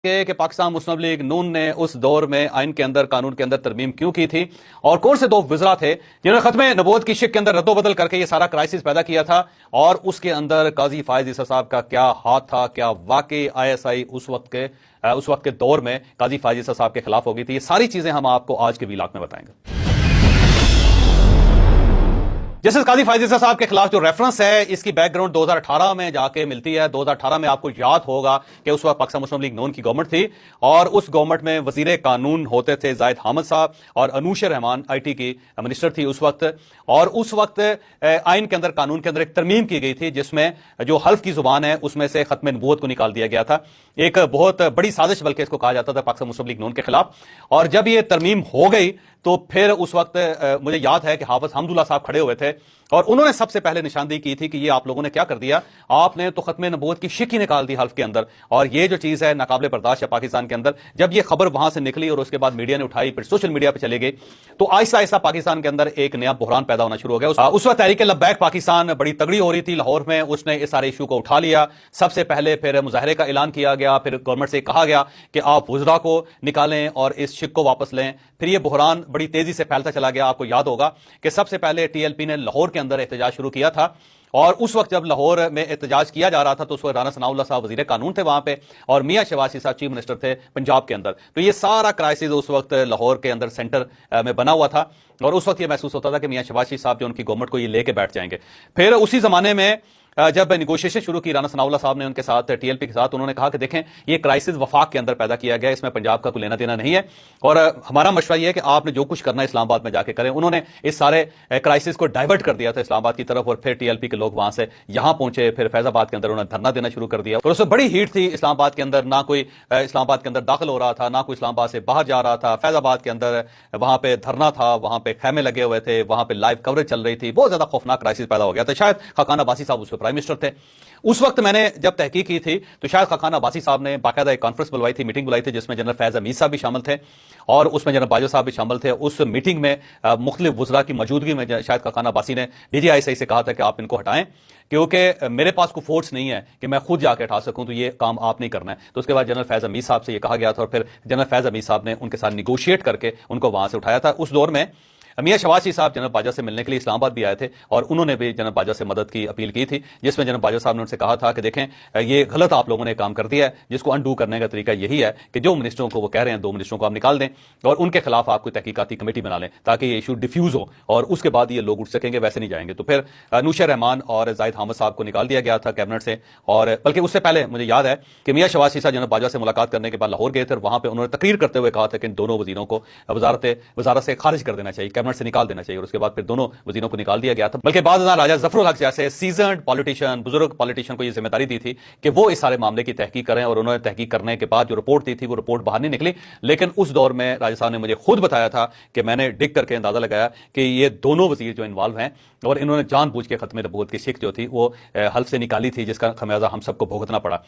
کہ پاکستان مسلم لیگ نون نے اس دور میں آئین کے اندر قانون کے اندر ترمیم کیوں کی تھی اور کون سے دو وزراء تھے جنہوں نے ختم نبوت کی شک کے اندر رد و بدل کر کے یہ سارا کرائسس پیدا کیا تھا، اور اس کے اندر قاضی فائز عیسی صاحب کا کیا ہاتھ تھا، کیا واقعی ISI اس وقت کے دور میں قاضی فائز عیسی صاحب کے خلاف ہو گئی تھی۔ یہ ساری چیزیں ہم آپ کو آج کے ویلاگ میں بتائیں گے۔ جسٹس قاضی فائز عیسی صاحب کے خلاف جو ریفرنس ہے، اس کی بیک گراؤنڈ 2018 میں جا کے ملتی ہے۔ 2018 میں آپ کو یاد ہوگا کہ اس وقت پاکستان مسلم لیگ نون کی گورنمنٹ تھی، اور اس گورنمنٹ میں وزیر قانون ہوتے تھے زاہد حامد صاحب، اور انوش رحمان IT کی منسٹر تھی اس وقت۔ اور اس وقت آئین کے اندر، قانون کے اندر ایک ترمیم کی گئی تھی جس میں جو حلف کی زبان ہے اس میں سے ختم نبوت کو نکال دیا گیا تھا۔ ایک بہت بڑی سازش بلکہ اس کو کہا جاتا تھا پاکستان مسلم لیگ نون کے خلاف۔ اور جب یہ ترمیم ہو گئی تو پھر اس وقت مجھے یاد ہے کہ حافظ حمداللہ صاحب کھڑے ہوئے تھے، اور انہوں نے سب سے پہلے نشاندہی کی تھی کہ یہ آپ لوگوں نے کیا کر دیا، آپ نے تو ختم نبوت کی شک ہی نکال دی حلف کے اندر، اور یہ جو چیز ہے ناقابل برداشت ہے پاکستان کے اندر۔ جب یہ خبر وہاں سے نکلی اور اس کے بعد میڈیا نے اٹھائی، پھر سوشل میڈیا پہ چلے گئی، تو آہستہ آہستہ پاکستان کے اندر ایک نیا بحران پیدا ہونا شروع ہو گیا۔ اس وقت تحریک لبیک پاکستان بڑی تگڑی ہو رہی تھی لاہور میں، اس نے اس سارے ایشو کو اٹھا لیا۔ سب سے پہلے پھر مظاہرے کا اعلان کیا گیا، پھر گورنمنٹ سے کہا گیا کہ آپ وزراء کو نکالیں اور اس شک کو واپس لیں۔ پھر یہ بحران بڑی تیزی سے پھیلتا چلا گیا۔ آپ کو یاد ہوگا کہ سب سے پہلے TLP نے لاہور کے اندر احتجاج شروع کیا تھا، اور اس وقت جب لاہور میں احتجاج کیا جا رہا تھا تو اس وقت رانا ثناء اللہ صاحب وزیر قانون تھے وہاں پہ، اور میاں شہباز شریف صاحب چیف منسٹر تھے پنجاب کے اندر۔ تو یہ سارا کرائسس اس وقت لاہور کے اندر سینٹر میں بنا ہوا تھا، اور اس وقت یہ محسوس ہوتا تھا کہ میاں شہباز شریف صاحب جو ان کی گورنمنٹ کو یہ لے کے بیٹھ جائیں گے۔ پھر اسی زمانے میں جب نیگوشیشن شروع کی رانا ثناء اللہ صاحب نے ان کے ساتھ TLP کے ساتھ، انہوں نے کہا کہ دیکھیں یہ کرائسس وفاق کے اندر پیدا کیا گیا، اس میں پنجاب کا کوئی لینا دینا نہیں ہے، اور ہمارا مشورہ یہ ہے کہ آپ نے جو کچھ کرنا ہے اسلام آباد میں جا کے کریں۔ انہوں نے اس سارے کرائسس کو ڈائیورٹ کر دیا تھا اسلام آباد کی طرف، اور پھر TLP کے لوگ وہاں سے یہاں پہنچے، پھر فیض آباد کے اندر انہوں نے دھرنا دینا شروع کر دیا، اور اس میں بڑی ہیٹ تھی اسلام آباد کے اندر۔ نہ کوئی اسلام آباد کے اندر داخل ہو رہا تھا، نہ کوئی اسلام آباد سے باہر جا رہا تھا۔ فیض آباد کے اندر وہاں پہ دھرنا تھا، وہاں پہ خیمے لگے ہوئے تھے، وہاں پہ لائیو کوریج چل رہی تھی، بہت زیادہ خوفناک کرائسس پیدا ہو گیا تھا۔ شاید خاقان عباسی صاحب اس پہ پرائم منسٹر تھے اس وقت۔ میں نے جب تحقیق کی تھی تو شاید خاقان عباسی صاحب نے باقاعدہ ایک کانفرنس بلوائی تھی، میٹنگ بلائی تھی، جس میں جنرل فیض حمید صاحب بھی شامل تھے، اور اس میں جنرل باجوہ صاحب بھی شامل تھے۔ اس میٹنگ میں مختلف وزراء کی موجودگی میں شاید خاقان عباسی نے DG ISI سے کہا تھا کہ آپ ان کو ہٹائیں، کیونکہ میرے پاس کوئی فورس نہیں ہے کہ میں خود جا کے ہٹا سکوں، تو یہ کام آپ نہیں کرنا ہے۔ تو اس کے بعد جنرل فیض حمید صاحب سے یہ کہا گیا تھا، اور پھر جنرل فیض حمید صاحب نے ان کے ساتھ نیگوشیٹ کر کے ان کو وہاں سے اٹھایا تھا۔ اس دور میں میاں شہباز شریف صاحب جنرل باجوہ سے ملنے کے لیے اسلام آباد بھی آئے تھے، اور انہوں نے بھی جنرل باجوہ سے مدد کی اپیل کی تھی، جس میں جنرل باجوہ صاحب نے ان سے کہا تھا کہ دیکھیں یہ غلط آپ لوگوں نے کام کر دیا ہے، جس کو انڈو کرنے کا طریقہ یہی ہے کہ جو منسٹروں کو وہ کہہ رہے ہیں 2 منسٹروں کو آپ نکال دیں، اور ان کے خلاف آپ کوئی تحقیقاتی کمیٹی بنا لیں تاکہ یہ ایشو ڈیفیوز ہو، اور اس کے بعد یہ لوگ اٹھ سکیں گے، ویسے نہیں جائیں گے۔ تو پھر انوش رحمان اور زاہد حامد صاحب کو نکال دیا گیا تھا کیبنٹ سے، اور بلکہ اس سے پہلے مجھے یاد ہے کہ میاں شہباز شریف صاحب جنرل باجوہ سے ملاقات کرنے کے بعد لاہور گئے تھے، اور وہاں پہ انہوں نے تقریر کرتے ہوئے کہا تھا کہ ان دونوں وزیروں کو وزارت سے خارج کر دینا چاہیے، کیبنٹ سے نکال دینا چاہیے، اور اس کے بعد پھر دونوں وزیروں کو نکال دیا گیا تھا۔ بلکہ بعد ازاں راجہ ظفر الحق جیسے سیزنڈ پالیٹیشین، بزرگ پالیٹیشین کو یہ ذمہ داری دی تھی کہ وہ اس سارے معاملے کی تحقیق کریں، اور انہوں نے تحقیق کرنے کے بعد جو رپورٹ دی تھی وہ رپورٹ باہر نہیں نکلی۔ لیکن اس دور میں راجہ صاحب نے مجھے خود بتایا تھا کہ میں نے ڈگ کر کے اندازہ لگایا کہ یہ دونوں وزیر جو انوالو ہیں، اور انہوں نے جان بوجھ کے ختم نبوت کی شک جو تھی وہ حلف سے نکالی تھی، جس کا خمیازہ ہم سب کو بھگتنا پڑا۔